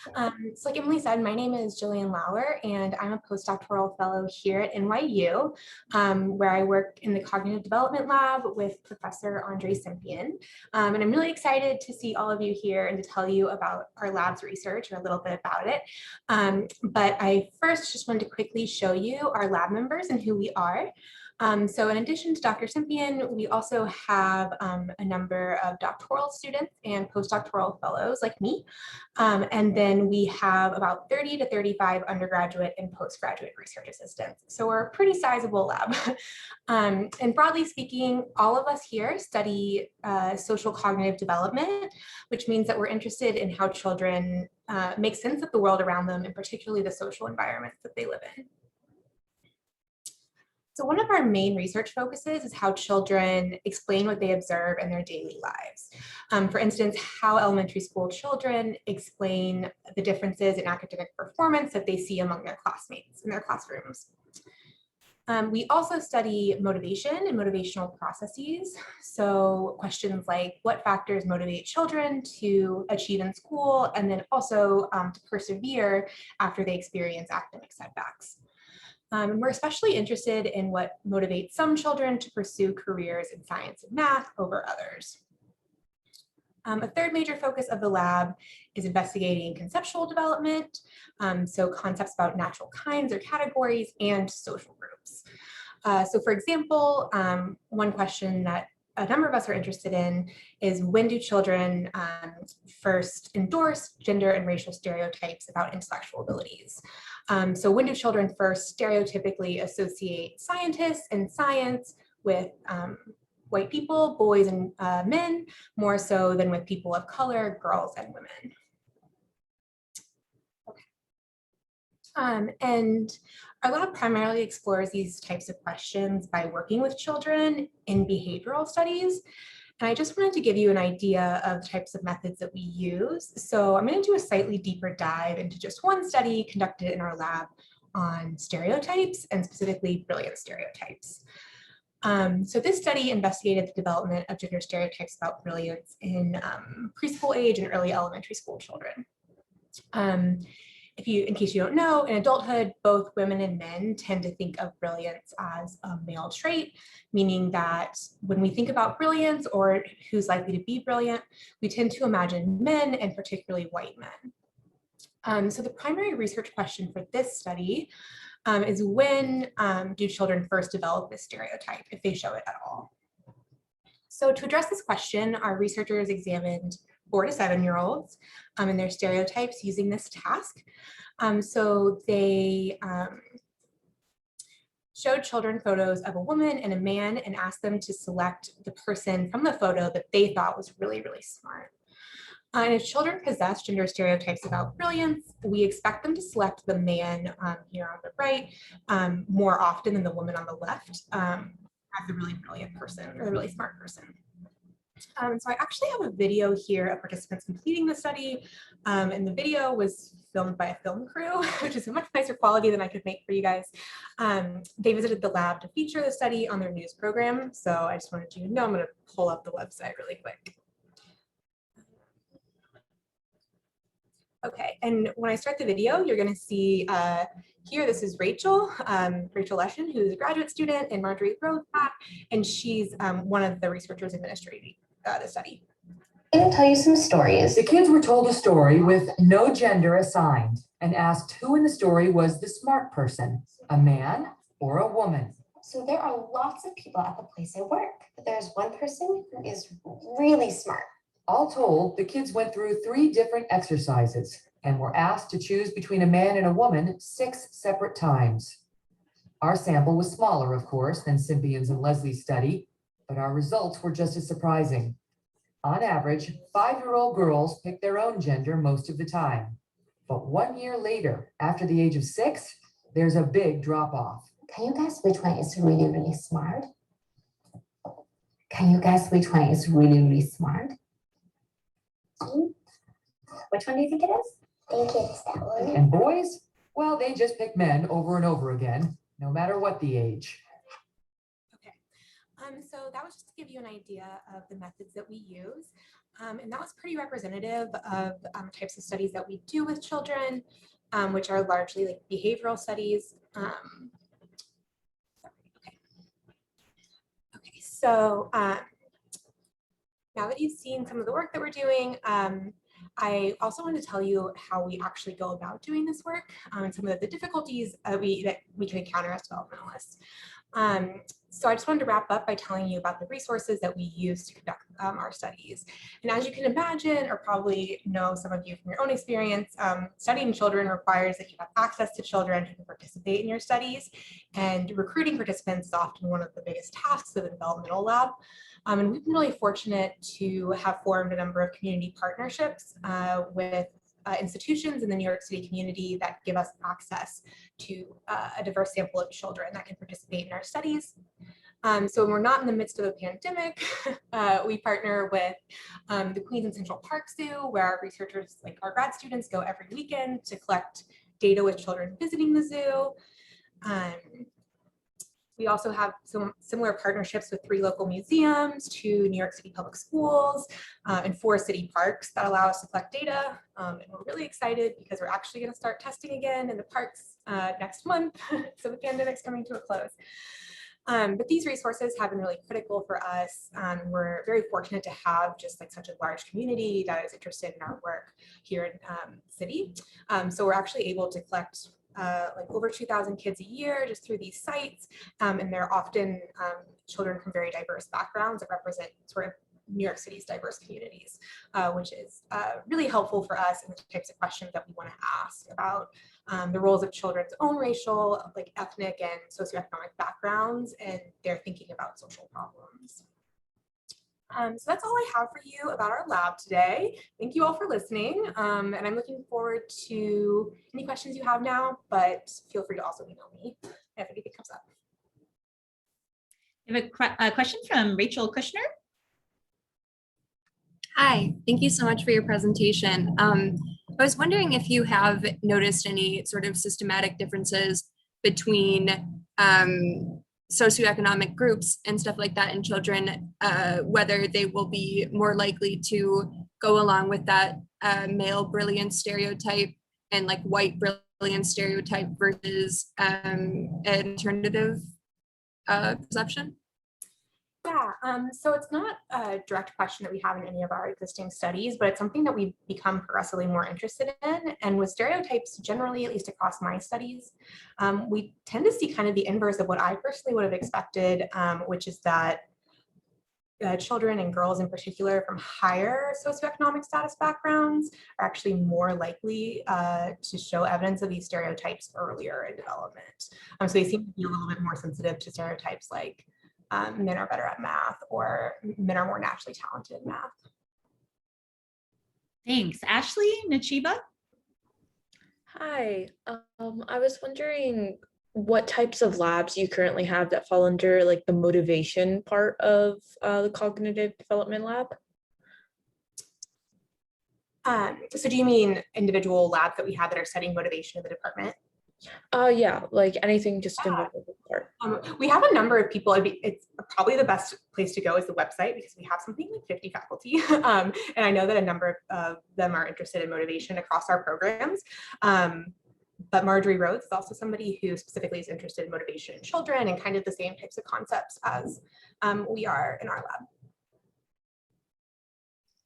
So like Emily said, my name is Jillian Lauer, and I'm a postdoctoral fellow here at NYU, where I work in the Cognitive Development Lab with Professor Andrei Cimpian. And I'm really excited to see all of you here and to tell you about our lab's research or a little bit about it. But I first just wanted to quickly show you our lab members and who we are. So in addition to Dr. Cimpian, we also have a number of doctoral students and postdoctoral fellows like me. And then we have about 30 to 35 undergraduate and postgraduate research assistants. So we're a pretty sizable lab. And broadly speaking, all of us here study social cognitive development, which means that we're interested in how children make sense of the world around them, and particularly the social environments that they live in. So one of our main research focuses is how children explain what they observe in their daily lives. For instance, how elementary school children explain the differences in academic performance that they see among their classmates in their classrooms. We also study motivation and motivational processes. So questions like what factors motivate children to achieve in school, and then also to persevere after they experience academic setbacks. We're especially interested in what motivates some children to pursue careers in science and math over others. A third major focus of the lab is investigating conceptual development, so concepts about natural kinds or categories and social groups. So for example, one question that a number of us are interested in is when do children first endorse gender and racial stereotypes about intellectual abilities? So when do children first stereotypically associate scientists and science with white people, boys and men, more so than with people of color, girls and women? And our lab primarily explores these types of questions by working with children in behavioral studies. And I just wanted to give you an idea of the types of methods that we use. So I'm going to do a slightly deeper dive into just one study conducted in our lab on stereotypes, and specifically brilliant stereotypes. So this study investigated the development of gender stereotypes about brilliance in preschool age and early elementary school children. In case you don't know, in adulthood, both women and men tend to think of brilliance as a male trait, meaning that when we think about brilliance or who's likely to be brilliant, we tend to imagine men, and particularly white men. So the primary research question for this study is when do children first develop this stereotype, if they show it at all? So to address this question, our researchers examined 4 to 7-year-olds and their stereotypes using this task. So they showed children photos of a woman and a man and asked them to select the person from the photo that they thought was really, really smart. And if children possess gender stereotypes about brilliance, we expect them to select the man here on the right more often than the woman on the left as the really brilliant person or the really smart person. So I actually have a video here of participants completing the study, and the video was filmed by a film crew, which is a much nicer quality than I could make for you guys. They visited the lab to feature the study on their news program, so I just wanted you to know. I'm going to pull up the website really quick. Okay, and when I start the video, you're going to see here, this is Rachel Leschen, who's a graduate student, and Marjorie Rothbach, and she's one of the researchers administrating the study. I'm going to tell you some stories. The kids were told a story with no gender assigned and asked who in the story was the smart person, a man or a woman. So there are lots of people at the place I work, but there's one person who is really smart. All told, the kids went through 3 different exercises and were asked to choose between a man and a woman 6 separate times. Our sample was smaller, of course, than Cimpian's and Leslie's study, but our results were just as surprising. On average, 5-year-old girls pick their own gender most of the time. But 1 year later, after the age of 6, there's a big drop-off. Can you guess which one is really, really smart? Can you guess which one is really, really smart? Which one do you think it is? I think it's that one. And boys, well, they just pick men over and over again, no matter what the age. So that was just to give you an idea of the methods that we use. And that was pretty representative of types of studies that we do with children, which are largely like behavioral studies. Okay, so now that you've seen some of the work that we're doing, I also want to tell you how we actually go about doing this work and some of the difficulties that we can encounter as developmentalists. So I just wanted to wrap up by telling you about the resources that we use to conduct our studies. And as you can imagine, or probably know some of you from your own experience, studying children requires that you have access to children who can participate in your studies. And recruiting participants is often one of the biggest tasks of a developmental lab. And we've been really fortunate to have formed a number of community partnerships with institutions in the New York City community that give us access to a diverse sample of children that can participate in our studies. So when we're not in the midst of a pandemic, we partner with the Queens and Central Park Zoo, where our researchers, like our grad students, go every weekend to collect data with children visiting the zoo. We also have some similar partnerships with 3 local museums, 2 New York City public schools, and 4 city parks that allow us to collect data. And we're really excited because we're actually going to start testing again in the parks next month. So the pandemic's coming to a close. But these resources have been really critical for us. We're very fortunate to have just like such a large community that is interested in our work here in the city. So we're actually able to collect like over 2,000 kids a year just through these sites. And they're often children from very diverse backgrounds that represent sort of New York City's diverse communities, which is really helpful for us in the types of questions that we want to ask about the roles of children's own racial, like ethnic and socioeconomic backgrounds and their thinking about social problems. So that's all I have for you about our lab today. Thank you all for listening. And I'm looking forward to any questions you have now, but feel free to also email me if anything comes up. We have a question from Rachel Kushner. Hi, thank you so much for your presentation. I was wondering if you have noticed any sort of systematic differences between socioeconomic groups and stuff like that in children, whether they will be more likely to go along with that male brilliance stereotype and like white brilliance stereotype versus an alternative perception? Yeah, so it's not a direct question that we have in any of our existing studies, but it's something that we've become progressively more interested in. And with stereotypes, generally, at least across my studies, we tend to see kind of the inverse of what I personally would have expected, which is that children and girls in particular from higher socioeconomic status backgrounds are actually more likely to show evidence of these stereotypes earlier in development. So they seem to be a little bit more sensitive to stereotypes like men are better at math or men are more naturally talented in math. Thanks. Ashley Nachiba? Hi, I was wondering what types of labs you currently have that fall under like the motivation part of the cognitive development lab? So do you mean individual labs that we have that are studying motivation in the department? Yeah, like anything just in the part. We have a number of people. It's probably the best place to go is the website because we have something like 50 faculty. And I know that a number of them are interested in motivation across our programs. But Marjorie Rhodes is also somebody who specifically is interested in motivation in children and kind of the same types of concepts as we are in our lab.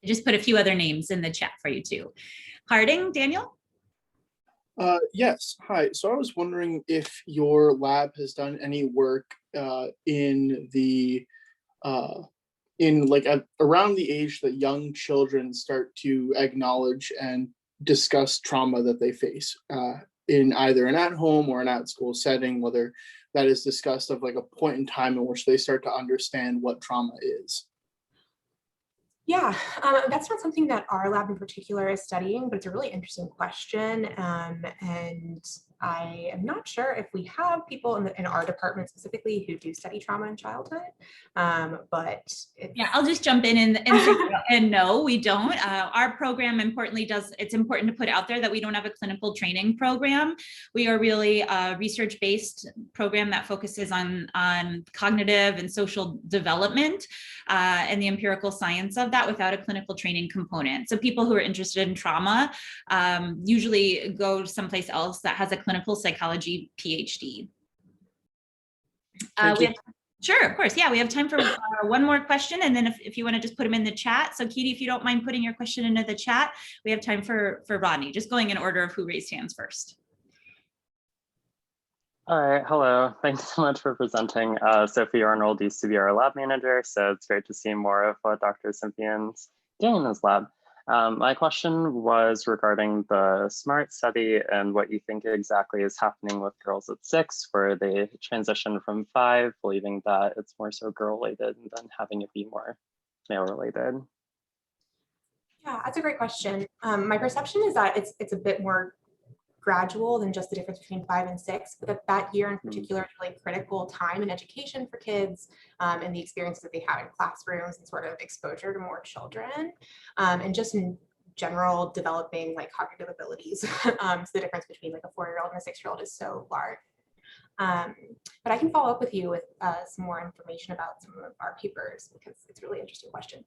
I just put a few other names in the chat for you too. Harding, Daniel? Yes, hi. So I was wondering if your lab has done any work in the around the age that young children start to acknowledge and discuss trauma that they face in either an at-home or an at-school setting, whether that is discussed of like a point in time in which they start to understand what trauma is. Yeah, that's not something that our lab in particular is studying, but it's a really interesting question. And I am not sure if we have people in our department specifically who do study trauma in childhood, but Yeah, I'll just jump in and say, and no, we don't. Our program importantly it's important to put out there that we don't have a clinical training program. We are really a research-based program that focuses on cognitive and social development and the empirical science of that without a clinical training component. So people who are interested in trauma usually go someplace else that has a clinical psychology PhD. Thank you. Sure, of course. Yeah, we have time for one more question. And then if you want to just put them in the chat. So Katie, if you don't mind putting your question into the chat, we have time for Rodney, just going in order of who raised hands first. All right, hello. Thanks so much for presenting. Sophie Arnold used to be our lab manager, so it's great to see more of what Dr. Cimpian's doing in his lab. My question was regarding the SMART study and what you think exactly is happening with girls at 6, where they transition from 5, believing that it's more so girl-related, and then having it be more male-related. Yeah, that's a great question. My perception is that it's a bit more gradual than just the difference between 5 and 6, but that year in particular is really critical time in education for kids, and the experiences that they have in classrooms and sort of exposure to more children, and just in general developing like cognitive abilities. So the difference between like a 4-year-old and a 6-year-old is so large. But I can follow up with you with some more information about some of our papers because it's a really interesting question.